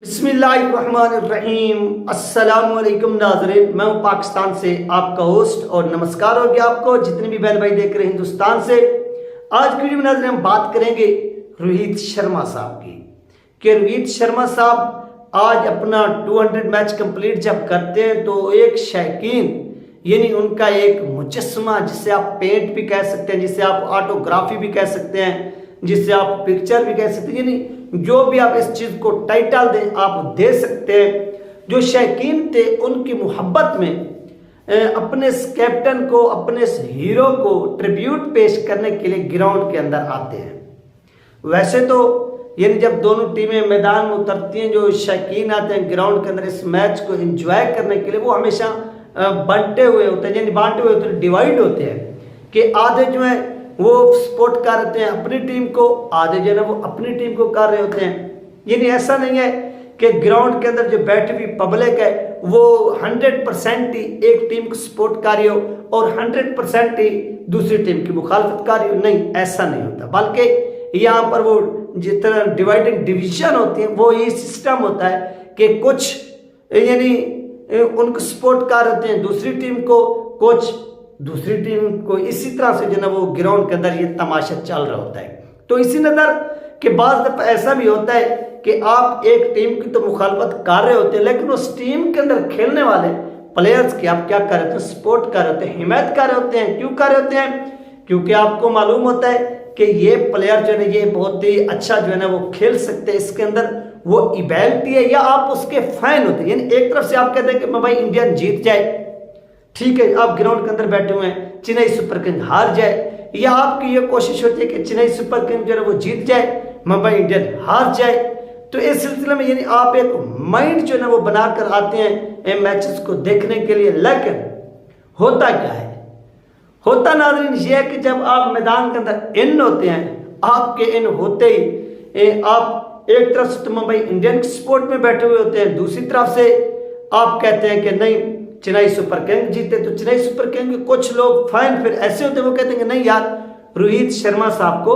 बिस्मिल्लाहिर्रहमानिर्रहीम। अस्सलामुअलैकुम नाज़रीन, मैं हूँ पाकिस्तान से आपका होस्ट और नमस्कार हो गया आपको जितने भी बहन भाई देख रहे हैं हिंदुस्तान से। आज की वीडियो में नाज़रीन हम बात करेंगे रोहित शर्मा साहब की कि रोहित शर्मा साहब आज अपना 200 मैच कंप्लीट जब करते हैं तो एक शौकीन यानी उनका एक मुजस्समा, जिसे आप पेंट भी कह सकते हैं, जिसे आप ऑटोग्राफी भी कह सकते हैं, जिसे आप पिक्चर भी कह सकते हैं, यानी जो भी आप इस चीज़ को टाइटल दें आप दे सकते हैं। जो शौकीन थे उनकी मोहब्बत में अपने इस कैप्टन को, अपने इस हीरो को ट्रिब्यूट पेश करने के लिए ग्राउंड के अंदर आते हैं। वैसे तो यानी जब दोनों टीमें मैदान में उतरती हैं, जो शौकीन आते हैं ग्राउंड के अंदर इस मैच को एंजॉय करने के लिए, वो हमेशा बंटे हुए होते हैं, यानी बांटे हुए होते हैं, डिवाइड होते हैं कि आधे जो है वो सपोर्ट कर रहे हैं अपनी टीम को, आधे जो है ना वो अपनी टीम को कर रहे होते हैं। यानी ऐसा नहीं है कि ग्राउंड के अंदर जो बैठी हुई पब्लिक है वो 100% ही एक टीम को सपोर्ट कर रही हो और 100% ही दूसरी टीम की मुखालफत कर रही हो। नहीं, ऐसा नहीं होता, बल्कि यहाँ पर वो जिस तरह डिवाइडिंग डिवीजन होती है वो ये सिस्टम होता है कि कुछ यानी उनको सपोर्ट कर रहे हैं दूसरी टीम को, कुछ दूसरी टीम को। इसी तरह से जो ना वो ग्राउंड के अंदर ये तमाशा चल रहा होता है। तो इसी नज़र के बाद दफ़ा ऐसा भी होता है कि आप एक टीम की तो मुखालफत कर रहे होते हैं, लेकिन उस टीम के अंदर खेलने वाले प्लेयर्स की आप क्या कर रहे होते हैं, सपोर्ट कर रहे होते हैं, हिमायत कर रहे होते हैं। क्यों कर रहे होते हैं? क्योंकि आपको मालूम होता है कि ये प्लेयर जो है ना ये बहुत ही अच्छा जो है ना वो खेल सकते हैं, इसके अंदर वो एबिलिटी है, या आप उसके फैन होते हैं। यानी एक तरफ से आप कहते हैं कि मैं भाई इंडिया जीत जाए, ठीक है, आप ग्राउंड के अंदर बैठे हुए हैं, चेन्नई सुपर किंग हार जाए, या आपकी ये कोशिश होती है कि चेन्नई सुपर किंग जो है वो जीत जाए, मुंबई इंडियन हार जाए। तो इस सिलसिले में यानी आप एक माइंड जो है ना वो बनाकर आते हैं मैचेस को देखने के लिए। लेकिन होता क्या है, होता नाज़रीन ये है कि जब आप मैदान के अंदर इन होते हैं, आपके इन होते ही आप एक तरफ से तो मुंबई इंडियन स्पोर्ट में बैठे हुए होते हैं, दूसरी तरफ से आप कहते हैं कि नहीं चेन्नई सुपर किंग जीते। तो चेन्नई सुपर किंग के कुछ लोग फैन फिर ऐसे होते हैं, वो कहते हैं कि नहीं यार रोहित शर्मा साहब को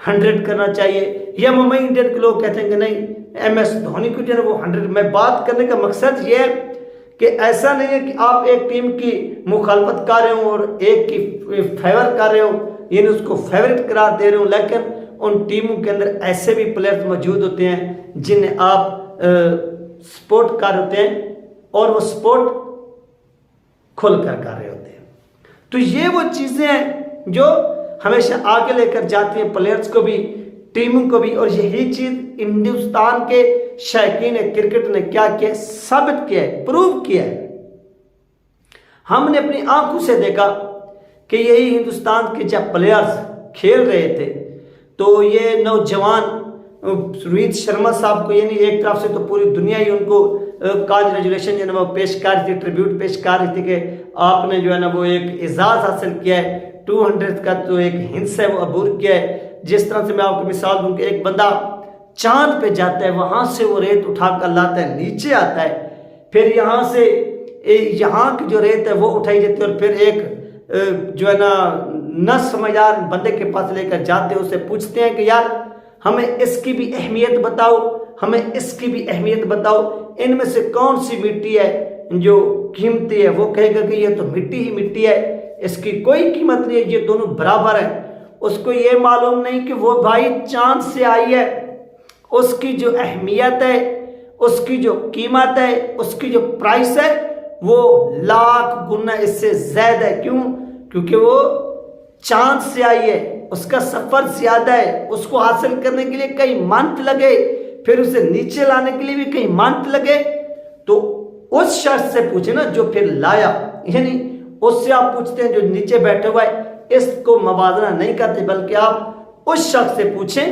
100 करना चाहिए, या मुंबई इंडियन के लोग कहते हैं कि नहीं MS धोनी को जो है वो 100। मैं बात करने का मकसद ये है कि ऐसा नहीं है कि आप एक टीम की मुखालफत कर रहे हो और एक की फेवर कर रहे हो, यानी उसको फेवरेट करार दे रहे हो, लेकिन उन टीमों के अंदर ऐसे भी प्लेयर्स मौजूद होते हैं जिन्हें आप सपोर्ट कर होते हैं और वो सपोर्ट खुल कर रहे होते हैं। तो ये वो चीज़ें हैं जो हमेशा आगे लेकर जाती हैं प्लेयर्स को भी, टीमों को भी। और यही चीज़ हिंदुस्तान के शौकीन क्रिकेट ने क्या किया, साबित किया है, प्रूव किया है। हमने अपनी आंखों से देखा कि यही हिंदुस्तान के जब प्लेयर्स खेल रहे थे तो ये नौजवान रोहित शर्मा साहब को, यानी एक तरफ से तो पूरी दुनिया ही उनको कांग्रेचुलेशन जो है वो पेश कर रही थी, ट्रिब्यूट पेश कर रही थी कि आपने जो है ना वो एक एजाज़ हासिल किया है, 200 का तो एक हिंस है वो अबूर किया है। जिस तरह से मैं आपको मिसाल दूं कि एक बंदा चांद पे जाता है, वहाँ से वो रेत उठाकर लाता है, नीचे आता है, फिर यहाँ से यहाँ की जो रेत है वो उठाई जाती है और फिर एक जो है ना न समझदार बंदे के पास लेकर जाते हैं, उससे पूछते हैं कि यार हमें इसकी भी अहमियत बताओ, हमें इसकी भी अहमियत बताओ, इनमें से कौन सी मिट्टी है जो कीमती है? वो कहेगा कि ये तो मिट्टी ही मिट्टी है, इसकी कोई कीमत नहीं है, ये दोनों बराबर हैं। उसको ये मालूम नहीं कि वो भाई चांद से आई है, उसकी जो अहमियत है, उसकी जो कीमत है, उसकी जो प्राइस है वो लाख गुना इससे ज्यादा है। क्यों? क्योंकि वो चांद से आई है, उसका सफर ज्यादा है, उसको हासिल करने के लिए कई मंथ लगे, फिर उसे नीचे लाने के लिए भी कई मंथ लगे। तो उस शख्स से पूछे ना जो फिर लाया, यानी उससे आप पूछते हैं जो नीचे बैठे हुआ है, इसको मवाजना नहीं करते, बल्कि आप उस शख्स से पूछें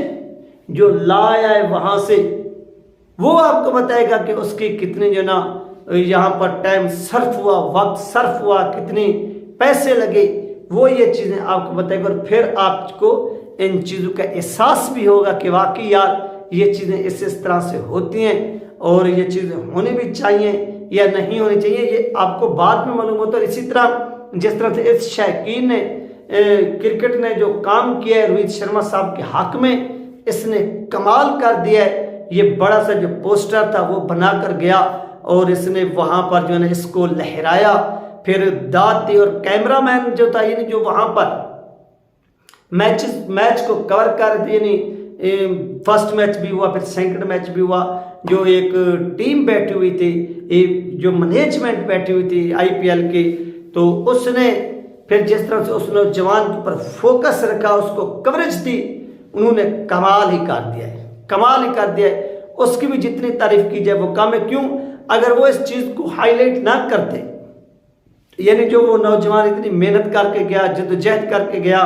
जो लाया है वहां से, वो आपको बताएगा कि उसकी कितनी जो ना यहाँ पर टाइम सर्फ हुआ, वक्त सर्फ हुआ, कितने पैसे लगे, वो ये चीज़ें आपको बताएगा। और फिर आपको इन चीज़ों का एहसास भी होगा कि वाकई यार ये चीज़ें इस तरह से होती हैं और ये चीज़ें होनी भी चाहिए या नहीं होनी चाहिए, ये आपको बाद में मालूम होता है। इसी तरह जिस तरह से इस शौकीन ने क्रिकेट ने जो काम किया है रोहित शर्मा साहब के हक में, इसने कमाल कर दिया है। ये बड़ा सा जो पोस्टर था वो बना कर गया और इसने वहाँ पर जो है ना इसको लहराया, फिर दाद दी। और कैमरामैन जो था यानी जो वहाँ पर मैच को कवर कर, यानी फर्स्ट मैच भी हुआ, फिर सेकंड मैच भी हुआ, जो एक टीम बैठी हुई थी, एक जो मैनेजमेंट बैठी हुई थी आईपीएल की, तो उसने फिर जिस तरह से उस नौजवान के ऊपर फोकस रखा, उसको कवरेज दी, उन्होंने कमाल ही कर दिया है, कमाल ही कर दिया है। उसकी भी जितनी तारीफ की जाए वो कम है। क्यों? अगर वो इस चीज़ को हाईलाइट ना करते, यानी जो वो नौजवान इतनी मेहनत करके गया, जद्दोजहद करके गया,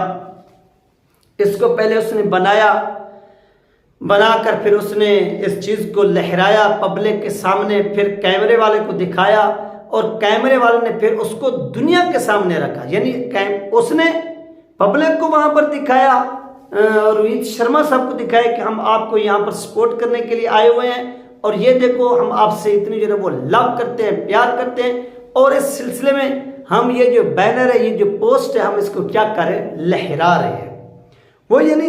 इसको पहले उसने बनाकर फिर उसने इस चीज़ को लहराया पब्लिक के सामने, फिर कैमरे वाले को दिखाया और कैमरे वाले ने फिर उसको दुनिया के सामने रखा, यानी उसने पब्लिक को वहां पर दिखाया, रोहित शर्मा साहब को दिखाया कि हम आपको यहाँ पर सपोर्ट करने के लिए आए हुए हैं और ये देखो हम आपसे इतनी जो है वो लव करते हैं, प्यार करते हैं, और इस सिलसिले में हम ये जो बैनर है, ये जो पोस्ट है, हम इसको क्या करें, लहरा रहे हैं। वो यानी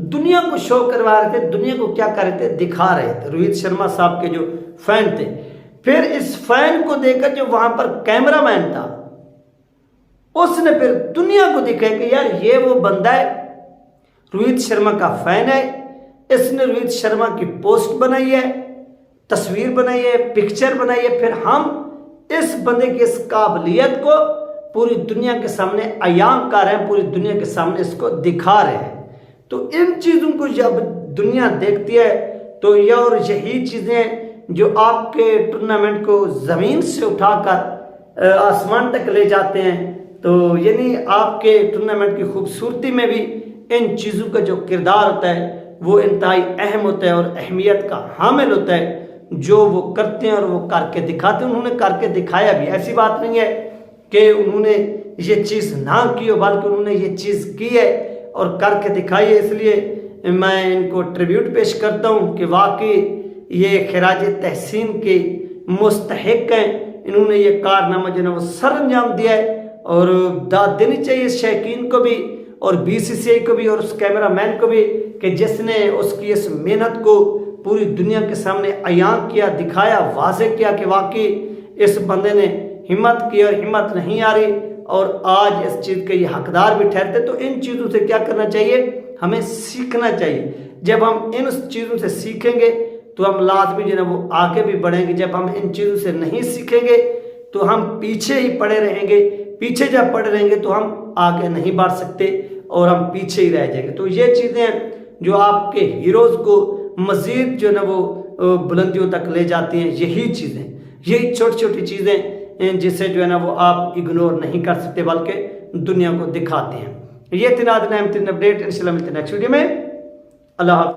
दुनिया को शो करवा रहे थे, दुनिया को क्या कर रहे थे, दिखा रहे थे, रोहित शर्मा साहब के जो फैन थे। फिर इस फैन को देखकर जो वहां पर कैमरामैन था, उसने फिर दुनिया को दिखाया कि यार ये वो बंदा है, रोहित शर्मा का फैन है, इसने रोहित शर्मा की पोस्ट बनाई है, तस्वीर बनाई है, पिक्चर बनाई है, फिर हम इस बंदे की इस काबिलियत को पूरी दुनिया के सामने अयाम कर रहे हैं, पूरी दुनिया के सामने इसको दिखा रहे हैं। तो इन चीज़ों को जब दुनिया देखती है तो यह और यही चीज़ें जो आपके टूर्नामेंट को ज़मीन से उठाकर आसमान तक ले जाते हैं, तो यानी आपके टूर्नामेंट की खूबसूरती में भी इन चीज़ों का जो किरदार होता है वो इंतहाई अहम होता है और अहमियत का हामिल होता है, जो वो करते हैं और वो करके दिखाते हैं। उन्होंने करके दिखाया भी, ऐसी बात नहीं है कि उन्होंने ये चीज़ ना की हो, बल्कि उन्होंने ये चीज़ की है और करके दिखाई है। इसलिए मैं इनको ट्रिब्यूट पेश करता हूँ कि वाकई ये खिराज तहसीन के मुस्तहिक हैं, इन्होंने ये कारनामा जो है वो सर अंजाम दिया है और दाद देनी चाहिए शौकीन को भी और बीसीसीआई को भी और उस कैमरामैन को भी कि जिसने उसकी इस मेहनत को पूरी दुनिया के सामने अयां किया, दिखाया, वाज़ेह किया कि वाकई इस बंदे ने हिम्मत की और हिम्मत नहीं आ रही और आज इस चीज़ के ये हकदार भी ठहरते। तो इन चीज़ों से क्या करना चाहिए, हमें सीखना चाहिए। जब हम इन चीज़ों से सीखेंगे तो हम लाजमी जो है वो आगे भी बढ़ेंगे। जब हम इन चीज़ों से नहीं सीखेंगे तो हम पीछे ही पड़े रहेंगे, पीछे जब पड़े रहेंगे तो हम आगे नहीं बढ़ सकते और हम पीछे ही रह जाएंगे। तो ये चीज़ें जो आपके हीरोज़ को मज़ीद जो है ना वो बुलंदियों तक ले जाती हैं, यही चीज़ें, यही छोटी छोटी चीज़ें जिसे जो है ना वो आप इग्नोर नहीं कर सकते बल्कि दुनिया को दिखाते हैं। ये थी नाज़रीन अहम तरीन अपडेट। इंशाल्लाह मिलते हैं नेक्स्ट वीडियो में। अल्लाह हाफ़िज़।